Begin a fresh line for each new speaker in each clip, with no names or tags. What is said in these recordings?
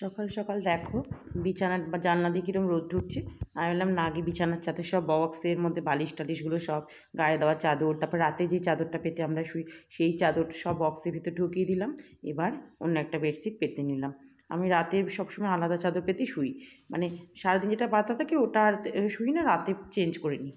সকাল সকাল দেখো বিছানার বা জানলা দিয়ে কীরকম রোদ ঢুকছে। আমি বললাম না, আগে বিছানার চাদর সব বক্সের মধ্যে বালিশ টালিশগুলো সব গায়ে দেওয়া চাদর, তারপর রাতে যে চাদরটা পেতে আমরা শুই সেই চাদর সব বক্সের ভিতরে ঢুকিয়ে দিলাম। এবার অন্য একটা বেডশিট পেতে নিলাম। আমি রাতে সবসময় আলাদা চাদর পেতে শুই, মানে সারাদিন যেটা পাতা থাকে ওটা আর শুই না, রাতে চেঞ্জ করে নিই।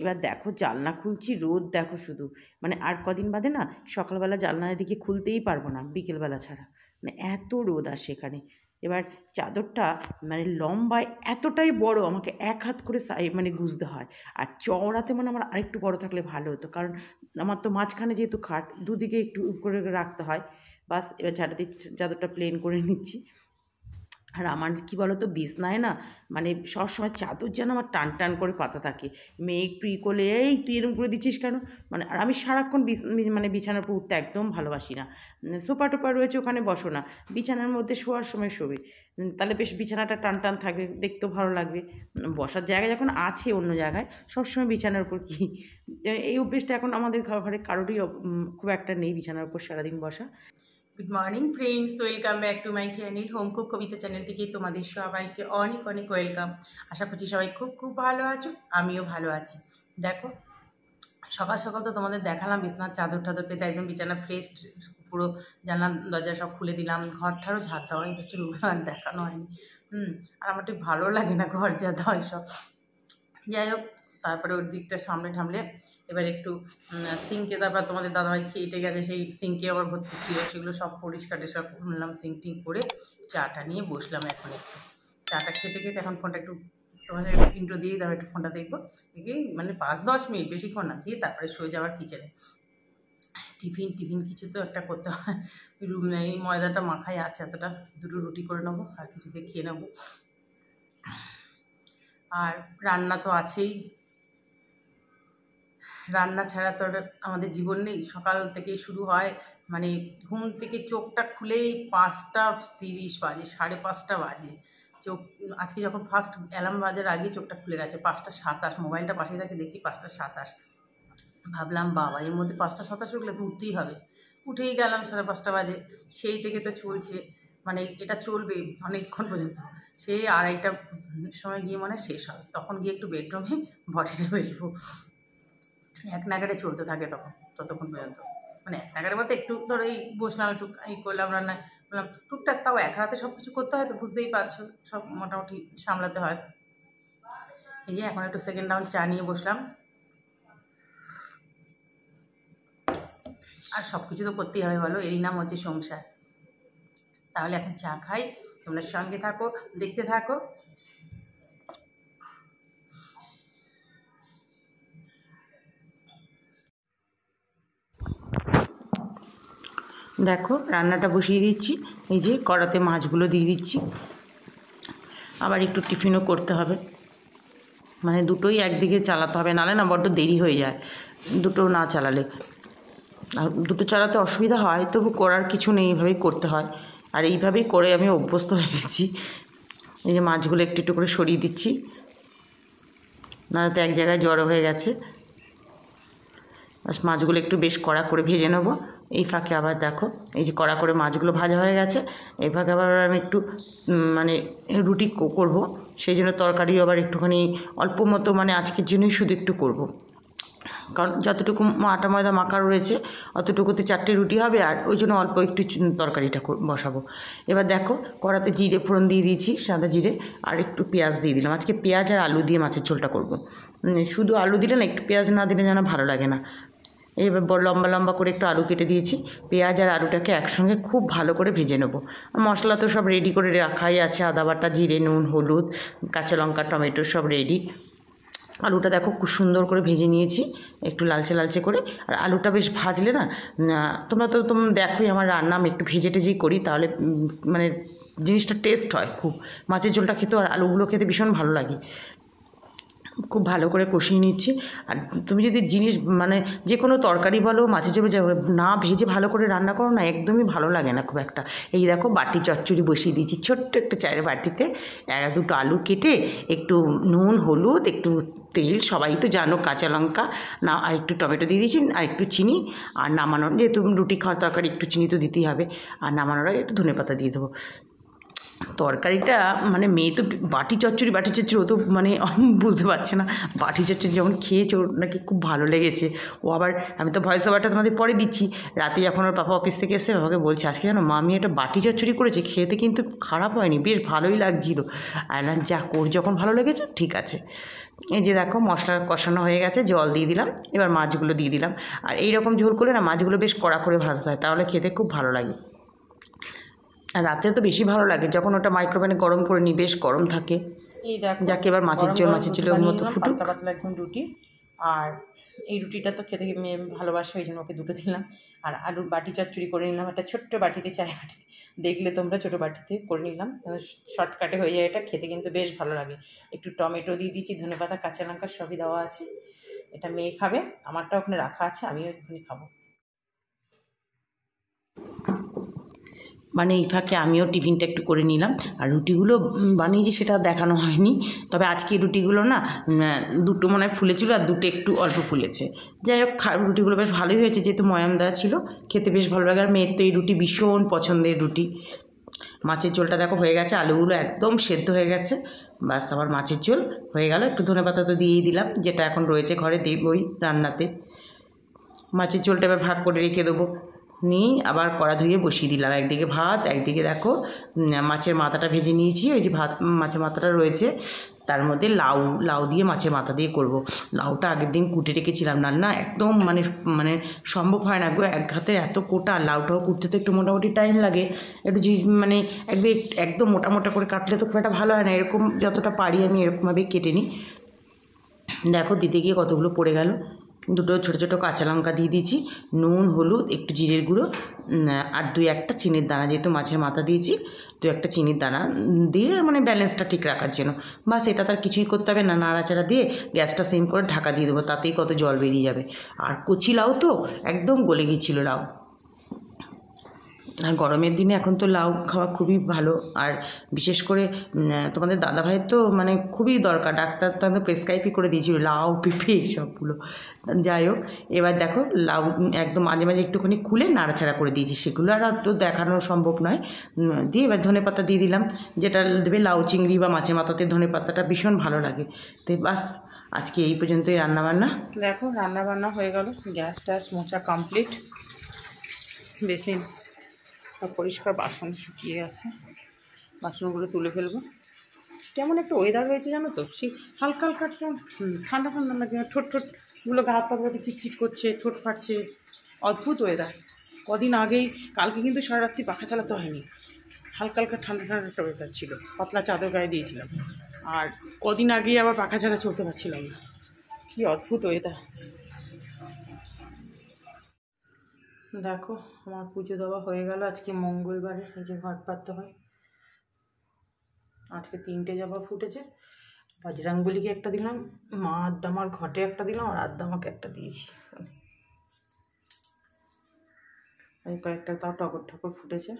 এবার দেখো জানলা খুলছি, রোদ দেখো শুধু, মানে আর কদিন বাদে না সকালবেলা জানলার দিকে খুলতেই পারবো না বিকেলবেলা ছাড়া, মানে এত রোদ আসে এখানে। এবার চাদরটা মানে লম্বায় এতটাই বড়, আমাকে এক হাত করে মানে গুঁজতে হয়। আর চওড়াতে মানে আমার আরেকটু বড় থাকলে ভালো হতো, কারণ আমার তো মাঝখানে যেহেতু খাট, দুদিকে একটু করে রাখতে হয়। বাস এবার ঝাঁটাতে চাদরটা প্লেন করে নিচ্ছি। আর আমার কী বলো তো, বিছনায় না মানে সবসময় চাদর যেন আমার টান টান করে পাতা থাকে। মেয়ে একটু করলে, এই তুই এরকম করে দিচ্ছিস কেন, মানে আর আমি সারাক্ষণ মানে বিছানার উপর উঠতে একদম ভালোবাসি না। সোফা টোপা রয়েছে ওখানে বসো না, বিছানার মধ্যে শোয়ার সময় শোবে, তাহলে বেশ বিছানাটা টান টান থাকবে, দেখতেও ভালো লাগবে। বসার জায়গা যখন আছে অন্য জায়গায়, সবসময় বিছানার উপর কি, এই অভ্যেসটা এখন আমাদের ঘরে কারোরই খুব একটা নেই বিছানার উপর সারাদিন বসা। Good morning friends, welcome back to my channel home cook Kabita channel থেকে তোমাদের সবাইকে অনেক অনেক ওয়েলকাম। আশা করছি সবাই খুব খুব ভালো আছো, আমিও ভালো আছি। দেখো সকাল সকাল তো তোমাদের দেখালাম বিছানার চাদর টাদর পেতে একদম বিছানা ফ্রেশ, পুরো জানলা দরজা সব খুলে দিলাম, ঘরটারও ঝাড় দেওয়া হয়ে গেছে, আর দেখানো হয়নি। আর আমার ঠিক ভালো লাগে না ঘর যা দেওয়া সব, যাই হোক। তারপরে ওর দিকটা সামলে ঠামলে এবার একটু সিঙ্কে, তারপর তোমাদের দাদাভাই খেয়ে গেছে, সেই সিঙ্কে আবার ভর্তি ছিল, সেগুলো সব পরিষ্কার সব করলাম, সিঙ্ক টিঙ্ক করে চাটা নিয়ে বসলাম। এখন একটু চাটা খেতে খেতে এখন ফোনটা একটু তোমাদের ইন্ট্রো দিয়েই দাও, একটু ফোনটা দেখবো, দেখেই মানে 5-10 মিনিট, বেশিক্ষণ না, দিয়ে তারপরে শুয়ে যাওয়ার কিচেনে। টিফিন কিছু তো একটা করতে হয়। এই ময়দাটা মাখাই আছে এতটা, দুটো রুটি করে নেবো আর কিছু দিয়ে খেয়ে নেবো। আর রান্না তো আছেই, রান্না ছাড়া তো আমাদের জীবন নেই। সকাল থেকেই শুরু হয়, মানে ঘুম থেকে চোখটা খুলেই 5:30 বাজে, 5:30 বাজে চোখ। আজকে যখন ফার্স্ট অ্যালার্ম বাজার আগে চোখটা খুলে গেছে 5:27, মোবাইলটা পাশে থাকে, দেখছি 5:27। ভাবলাম বাবা, এর মধ্যে 5:27 উঠলে তো উঠতেই হবে। উঠেই গেলাম 5:30 বাজে। সেই থেকে তো চলছে, মানে এটা চলবে অনেকক্ষণ পর্যন্ত। সেই 2:30টার সময় গিয়ে মানে শেষ হবে, তখন গিয়ে একটু বেডরুমে বডিটা বেলবো। এক নাগারে চলতে থাকে তখন, ততক্ষণ পর্যন্ত, মানে এক নাগারে বলতে একটু ধরো এই বসলাম, একটু এই করলাম, রান্না করলাম টুকটাক, তাও এক হাতে সব কিছু করতে হয় তো, বুঝতেই পারছো, সব মোটামুটি সামলাতে হয়। এই যে এখন একটু সেকেন্ড রাউন্ড চা নিয়ে বসলাম, আর সব কিছু তো করতেই হবে বলো, এরই নাম হচ্ছে সংসার। তাহলে এখন চা খাই, তোমরা সঙ্গে থাকো, দেখতে থাকো। দেখো রান্নাটা বসিয়ে দিচ্ছি, এই যে কড়াতে মাছগুলো দিয়ে দিচ্ছি, আবার একটু টিফিনও করতে হবে, মানে দুটোই একদিকে চালাতে হবে, নাহলে না বড্ড দেরি হয়ে যায় দুটো না চালালে। আর দুটো চালাতে অসুবিধা হয়, তবু করার কিছু নেই, এইভাবেই করতে হয়। আর এইভাবেই করে আমি অভ্যস্ত হয়ে গেছি। এই যে মাছগুলো একটু একটু করে সরিয়ে দিচ্ছি, নাহলে তো এক জায়গায় জড়ো হয়ে গেছে। মাছগুলো একটু বেশ কড়া করে ভেজে নেবো। এই ফাঁকে আবার দেখো, এই যে কড়া করে মাছগুলো ভাজা হয়ে গেছে, এই ফাঁকে আবার আমি একটু মানে রুটি করব, সেই জন্য তরকারি আবার একটুখানি অল্প মতো, মানে আজকের জন্যই শুধু একটু করব, কারণ যতটুকু আটা ময়দা মাখা রয়েছে অতটুকুতে 4টে রুটি হবে, আর ওই জন্য অল্প একটু তরকারিটা বসাবো। এবার দেখো কড়াতে জিরে ফোড়ন দিয়ে দিয়েছি, সাদা জিরে, আর একটু পেঁয়াজ দিয়ে দিলাম। আজকে পেঁয়াজ আর আলু দিয়ে মাছের ঝোলটা করব। শুধু আলু দিলে না, একটু পেঁয়াজ না দিলে যেন ভালো লাগে না। এবার লম্বা লম্বা করে একটু আলু কেটে দিয়েছি, পেঁয়াজ আর আলুটাকে একসঙ্গে খুব ভালো করে ভেজে নেবো। মশলা তো সব রেডি করে রাখাই আছে, আদা বাটা, জিরে, নুন, হলুদ, কাঁচা লঙ্কা, টমেটো সব রেডি। আলুটা দেখো খুব সুন্দর করে ভেজে নিয়েছি, একটু লালচে লালচে করে। আর আলুটা বেশ ভাজলে না, তোমরা দেখোই আমার রান্না, আমি একটু ভেজে টেজেই করি, তাহলে মানে জিনিসটা টেস্ট হয় খুব। মাছের ঝোলটা খেতে আর আলুগুলো খেতে ভীষণ ভালো লাগে। খুব ভালো করে কষিয়ে নিচ্ছি। আর তুমি যদি জিনিস মানে যে কোনো তরকারি বলো, মাছের ঝোল না ভেজে ভালো করে রান্না করো না, একদমই ভালো লাগে না খুব একটা। এই দেখো বাটি চচ্চড়ি বসিয়ে দিয়েছি, ছোট্ট একটা চায়ের বাটিতে দুটো আলু কেটে, একটু নুন, হলুদ, একটু তেল, সবাই তো জানো, কাঁচা লঙ্কা না, আর একটু টমেটো দিয়ে দিয়েছি, আর একটু চিনি। আর নামানোর, যেহেতু রুটি খাওয়ার তরকারি একটু চিনি তো দিতেই হবে, আর নামানোর আগে একটু ধনেপাতা দিয়ে দেবো। তরকারিটা মানে মেয়ে তো বাটি চচ্চড়ি ও তো মানে বুঝতে পারছে না বাটি চচ্চড়ি যখন খেয়েছে ওর নাকি খুব ভালো লেগেছে। ও আবার আমি তো ভয়েস ওভারটা তোমাদের পরে দিচ্ছি, রাতে যখন ওর পাপা অফিস থেকে এসে বাবাকে বলছে আজকে জানো মামি একটা বাটি চচ্চড়ি করেছে, খেতে কিন্তু খারাপ হয়নি, বেশ ভালোই লাগছিলো। আর না যা ওর যখন ভালো লেগেছে ঠিক আছে। এই যে দেখো মশলা কষানো হয়ে গেছে, জল দিয়ে দিলাম, এবার মাছগুলো দিয়ে দিলাম। আর এইরকম ঝোল করলে না মাছগুলো বেশ কড়া করে ভাজতে হয়, তাহলে খেতে খুব ভালো লাগে। আর রাতে তো বেশি ভালো লাগে যখন ওটা মাইক্রোওভেনে গরম করে নিই, বেশ গরম থাকে।
এই দেখো
যাকে এবার মাছের ঝোলের মতো ফুটুক।
পাতলা পাতলা একদম রুটি। আর এই রুটিটা তো খেতে মেয়ে ভালোবাসে, ওই জন্য ওকে দুটো দিলাম। আর আলুর বাটি চচ্চড়ি করে নিলাম একটা ছোট্ট বাটিতে, চায় বাটিতে, দেখলে তোমরা ছোটো বাটিতে করে নিলাম। শর্টকাটে হয়ে যায়, এটা খেতে কিন্তু বেশ ভালো লাগে। একটু টমেটো দিয়ে দিয়েছি, ধনেপাতা, কাঁচা লঙ্কা সবই দেওয়া আছে। এটা মেয়ে খাবে, আমারটা ওখানে রাখা আছে, আমিও এখানে খাবো।
মানে এই ফাঁকে আমিও টিফিনটা একটু করে নিলাম। আর রুটিগুলো বানিয়েছি সেটা দেখানো হয়নি, তবে আজকে রুটিগুলো না দুটো মনে হয় ফুলেছিল আর দুটো একটু অল্প ফুলেছে। যাই হোক রুটিগুলো বেশ ভালোই হয়েছে, যেহেতু ময়াম দেওয়া ছিল, খেতে বেশ ভালো লাগে। আর মেয়ের তো এই রুটি ভীষণ পছন্দের রুটি। মাছের ঝোলটা দেখো হয়ে গেছে, আলুগুলো একদম সেদ্ধ হয়ে গেছে, বাস আমার মাছের ঝোল হয়ে গেল। একটু ধনেপাতা তো দিয়েই দিলাম, যেটা এখন রয়েছে ঘরে দেবই রান্নাতে। মাছের ঝোলটা এবার ভাগ করে রেখে দেবো, নিয়ে আবার কড়া ধুয়ে বসিয়ে দিলাম। একদিকে ভাত, একদিকে দেখো মাছের মাথাটা ভেজে নিয়েছি। ওই যে ভাত মাছের মাথাটা রয়েছে, তার মধ্যে লাউ দিয়ে মাছের মাথা দিয়ে করব। লাউটা আগের দিন কুটে রেখেছিলাম, না একদম মানে মানে সম্ভব হয় না গো, এক হাতে এত কোটা লাউটাও কুটতে তো একটু মোটামুটি টাইম লাগে। একটু মানে একদম মোটা মোটা করে কাটলে তো খুব একটা ভালো হয় না, এরকম যতটা পারি আমি এরকমভাবেই কেটে নিই। দেখো দিতে গিয়ে কতগুলো পড়ে গেল। দুটো ছোটো ছোটো কাঁচা লঙ্কা দিয়ে দিয়েছি, নুন, হলুদ, একটু জিরের গুঁড়ো, আর দুই একটা চিনির দানা, যেহেতু মাছের মাথা দিয়েছি দু একটা চিনির দানা দিয়ে মানে ব্যালেন্সটা ঠিক রাখার জন্য। বাস এটা তার কিছুই করতে হবে না, নাড়াচাড়া দিয়ে গ্যাসটা সিম করে ঢাকা দিয়ে দেবো, তাতেই কত জল বেরিয়ে যাবে। আর কচি লাউ তো একদম গলে গিয়েছিলো লাউ। আর গরমের দিনে এখন তো লাউ খাওয়া খুবই ভালো। আর বিশেষ করে তোমাদের দাদাভাইয়ের তো মানে খুবই দরকার, ডাক্তার তো প্রেসক্রাইবই করে দিয়েছিল লাউ, পেঁপে এইসবগুলো। যাই হোক এবার দেখো লাউ একদম মাঝে মাঝে একটুখানি খুলে নাড়াচাড়া করে দিয়েছি, সেগুলো আর তো দেখানো সম্ভব নয়। দিয়ে এবার ধনেপাতা দিয়ে দিলাম, যেটা দেবে লাউ চিংড়ি বা মাছের মাথাতে ধনেপাতাটা ভীষণ ভালো লাগে। তো বাস আজকে এই পর্যন্তই রান্নাবান্না।
দেখো রান্নাবান্না হয়ে গেল, গ্যাস ট্যাস মোছা কমপ্লিট, বেশি পরিষ্কার, বাসন শুকিয়ে গেছে, বাসনগুলো তুলে ফেলবো। কেমন একটা ওয়েদার হয়েছে জানো তো, সেই হালকা হালকা ঠান্ডা ঠান্ডা লাগে, ঠোঁটগুলো গা হাত পাগুলো চিটচিট করছে, ঠোঁট ফাটছে, অদ্ভুত ওয়েদার। কদিন আগেই, কালকে কিন্তু সারা রাত্রি পাখা চালাতে হয়নি, হালকা হালকা ঠান্ডা ঠান্ডা একটা ওয়েদার ছিল, পাতলা চাদর গায়ে দিয়েছিলাম। আর কদিন আগেই আবার পাখা ছাড়া চলতে পারছিলাম না, কী অদ্ভুত ওয়েদার। দেখো আমার পুজো দেওয়া হয়ে গেল, আজকে মঙ্গলবারে এই যে ঘট পাততে হয়। আজকে 3টে জবা ফুটেছে, বজরংবলীকে একটা দিলাম, মা আদ্দামার ঘটে একটা দিলাম, আর আদ্দামাকে একটা দিয়েছি। এই কয়েকটা তাও টগর ঠাকুর ফুটেছে।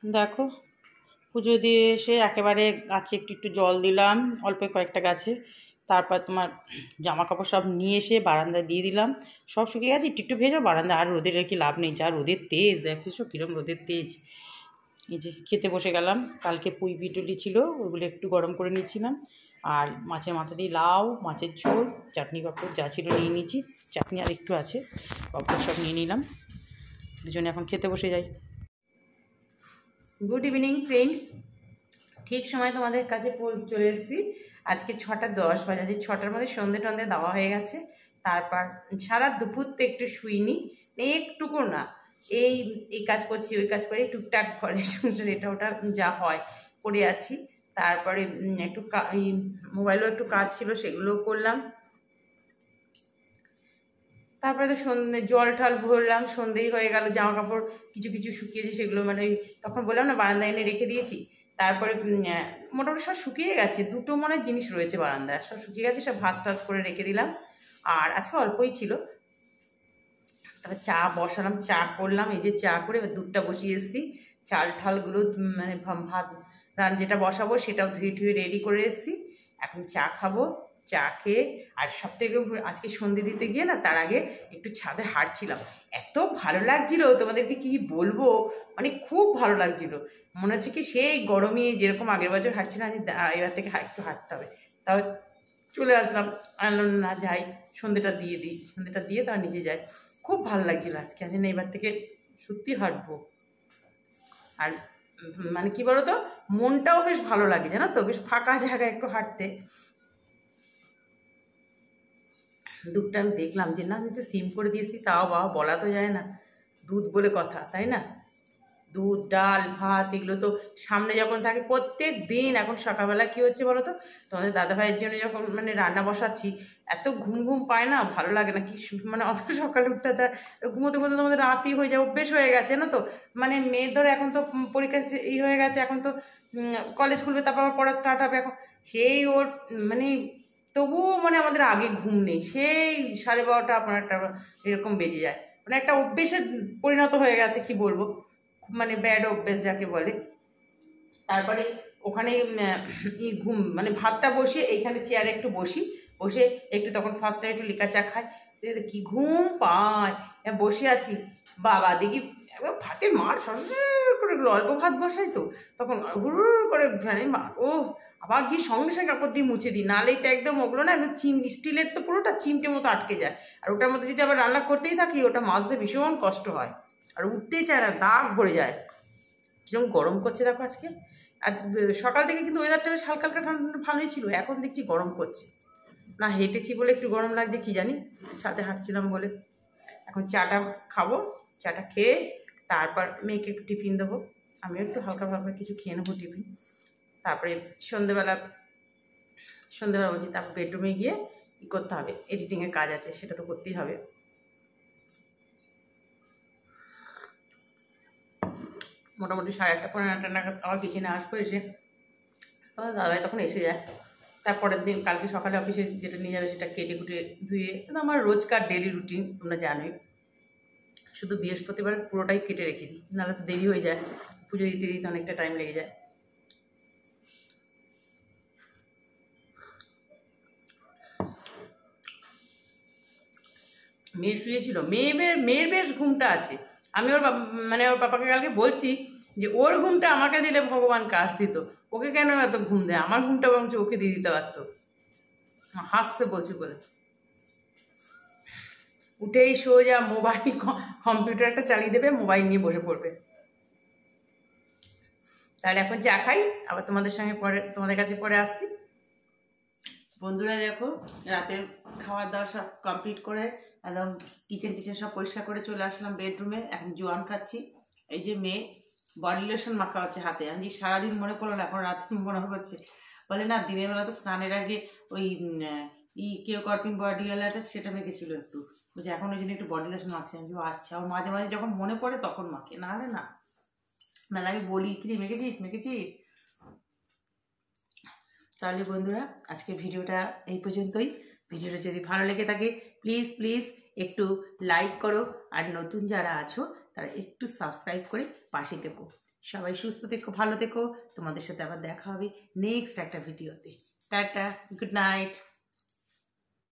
দেখো পুজো দিয়ে এসে একেবারে গাছে একটু একটু জল দিলাম, অল্প কয়েকটা গাছে। তারপর তোমার জামা কাপড় সব নিয়ে এসে বারান্দায় দিয়ে দিলাম, সব শুকিয়ে গেছে, একটু একটু ভেজা বারান্দায়, আর রোদে রেখে লাভ নেই, যা রোদের তেজ দেখেছো কীরকম রোদের তেজ। এই যে খেতে বসে গেলাম, কালকে পুঁই পিটুলি ছিল ওইগুলো একটু গরম করে নিচ্ছিলাম, আর মাছের মাথা দিয়ে লাউ, মাছের ঝোল, চাটনি পাঁপড় যা ছিল নিয়ে নিয়েছি, চাটনি আর একটু আছে, পাঁপড় সব নিয়ে নিলাম। দুজনে এখন খেতে বসে যাই। গুড ইভিনিং ফ্রেন্ডস, ঠিক সময় তোমাদের কাছে চলে এসেছি। আজকে 6:10 বাজে, আজকে 6টার মধ্যে সন্ধে টন্ধে দেওয়া হয়ে গেছে। তারপর সারা দুপুর তো একটু শুইনি, একটুকু না, এই কাজ করছি ওই কাজ করি, টুকটাক ঘরে সংসার এটা ওটা যা হয় করে যাচ্ছি। তারপরে একটু মোবাইলেও একটু কাজ ছিল, সেগুলোও করলাম। তারপরে তো সন্ধ্যে জল ঠাল ভরলাম, সন্ধ্যেই হয়ে গেল, জামা কাপড় কিছু কিছু শুকিয়েছে, সেগুলো মানে ওই তখন বললাম না বারান্দায় এনে রেখে দিয়েছি। তারপরে মোটামুটি সব শুকিয়ে গেছে, দুটো মনে জিনিস রয়েছে বারান্দায়, সব শুকিয়ে গেছে, সব ভাঁজ টাজ করে রেখে দিলাম। আর আজকে অল্পই ছিল। তারপর চা বসালাম, চা করলাম, এই যে চা করে এবার দুধটা বসিয়ে এসেছি, চাল ঠালগুলো মানে ভাত যেটা বসাবো সেটাও ধুয়ে রেডি করে এসেছি, এখন চা খাবো।
চা খেয়ে আর সব থেকে আজকে সন্ধে দিতে গিয়ে না তার আগে একটু ছাদে হাঁটছিলাম, এত ভালো লাগছিল তোমাদেরকে কি বলবো, মানে খুব ভালো লাগছিল। মনে হচ্ছে কি সেই গরমে যেরকম আগের বছর হাঁটছিলাম আজ এবার থেকে একটু হাঁটতে হবে। তাও চলে আসলাম, আনলাম না যাই সন্ধেটা দিয়ে দিই, সন্ধেটা দিয়ে তার নিচে যাই। খুব ভালো লাগছিল আজকে, আজ না এবার থেকে সত্যি হাঁটবো। আর মানে কি বলতো, মনটাও বেশ ভালো লাগে জানো তো, বেশ ফাঁকা জায়গায় একটু হাঁটতে। দুধটা আমি দেখলাম যে না আমি তো সিম করে দিয়েছি, তাও বাবা বলা তো যায় না, দুধ বলে কথা তাই না। দুধ ডাল ভাত এগুলো তো সামনে যখন থাকে প্রত্যেক দিন। এখন সকালবেলা কী হচ্ছে বলো তো, তোমাদের দাদাভাইয়ের জন্য যখন মানে রান্না বসাচ্ছি এত ঘুম ঘুম পায় না, ভালো লাগে না কি মানে অত সকালে উঠতে তার ঘুমোতে ঘুমোতে তোমাদের রাতই হয়ে যায়, অভ্যেস হয়ে গেছে না তো। মানে মেয়ের ধরো এখন তো পরীক্ষা হয়ে গেছে, এখন তো কলেজ খুলবে, তারপর আবার পড়া স্টার্ট হবে। এখন সেই ওর মানে তবুও মানে আমাদের আগে ঘুম নেই, সেই 12:30 আপনারটা এরকম বেজে যায়, মানে একটা অভ্যেসে পরিণত হয়ে গেছে কি বলবো, মানে ব্যাড অভ্যেস যাকে বলে। তারপরে ওখানে ঘুম মানে ভাতটা বসিয়ে এইখানে চেয়ারে একটু বসে একটু তখন ফার্স্ট টাইম একটু লিকা চা খাই, কি ঘুম পায়। বসে আছি, বাবা দেখি একবার ভাতের মার সরসর করে অল্প ভাত বসাই তো, তখন হুড় করে জানি মা ও আবার গিয়ে সঙ্গে সঙ্গে কাপড় দিয়ে মুছে দিই, নাহলেই তো একদম ওগুলো না একদম স্টিলের তো পুরোটা চিমটে মতো আটকে যায়। আর ওটার মধ্যে যদি আবার রান্না করতেই থাকি ওটা মাজতে ভীষণ কষ্ট হয়, আর উঠতেই চায় না, দাগ ভরে যায়। কিরকম গরম করছে দেখো আজকে। আর সকাল থেকে কিন্তু ওয়েদারটা বেশ হালকা হালকা ঠান্ডা ভালোই ছিল, এখন দেখছি গরম করছে। না হেঁটেছি বলে একটু গরম লাগছে কি জানি, ছাদে হাঁটছিলাম বলে। এখন চাটা খাবো, চাটা খেয়ে তারপর মেয়েকে একটু টিফিন দেবো, আমিও একটু হালকা ভাবে কিছু খেয়ে নেবো টিফিন। তারপরে সন্ধেবেলা বলছি, তারপর বেডরুমে গিয়ে কী করতে হবে, এডিটিংয়ের কাজ আছে সেটা তো করতেই হবে। মোটামুটি 8:30 পৌনে 9টা নাগাদ আবার কিচেনে আসবো, এসে তোমার দাদাভাই তখন এসে যায়। তারপরের দিন কালকে সকালে অফিসে যেটা নিয়ে যাবে সেটা কেটে কুটে ধুয়ে, এটা আমার রোজকার ডেলি রুটিন তোমরা জানোই। শুধু বৃহস্পতিবার পুরোটাই কেটে রেখে দিই, নাহলে তো দেরি হয়ে যায়, পুজো দিতে দিতে অনেকটা টাইম লেগে যায়। মেয়ে শুয়েছিল, মেয়ের বেশ ঘুমটা আছে। আমি ওর মানে ওর পাপাকে কালকে বলছি যে ওর ঘুমটা আমাকে দিলে ভগবান কাজ দিত, ওকে কেন এত ঘুম দেয়, আমার ঘুমটা বরঞ্চ ওকে দিয়ে দিতে পারতো। হাসছে বলছে বলে উঠেই সোজা মোবাইল কম্পিউটারটা চালিয়ে দেবে, মোবাইল নিয়ে বসে পড়বে। তাহলে এখন চা খাই, আবার তোমাদের কাছে পরে আসছি। বন্ধুরা দেখো, রাতের খাওয়ার দাওয়া সব কমপ্লিট করে একদম কিচেন টিচেন সব পরিষ্কার করে চলে আসলাম বেডরুমে। এখন জোয়ান খাচ্ছি। এই যে মেয়ে বডি লোশন মাখা হচ্ছে হাতে, আমি যে সারাদিন মনে পড়লো না, এখন রাতে মনে হচ্ছে। বলে না দিনের বেলা তো স্নানের আগে ওই কেউ কর্পিং বডি ওয়ালাটা সেটা মেখেছিল একটু, বলছে এখন ওই জন্য একটু বডি লোশন মাখছে। আমি আচ্ছা, ওর মাঝে মাঝে যখন মনে পড়ে তখন মাখে, নাহলে না। আমি বলি কি মেখেছিস। তাহলে বন্ধুরা আজকে ভিডিওটা এই পর্যন্তই। ভিডিওটা যদি ভালো লেগে থাকে প্লিজ একটু লাইক করো, আর নতুন যারা আছো তারা একটু সাবস্ক্রাইব করে পাশে থেকো। সবাই সুস্থ থেকো, ভালো থেকো। তোমাদের সাথে আবার দেখা হবে নেক্সট একটা ভিডিওতে। Tata, good night.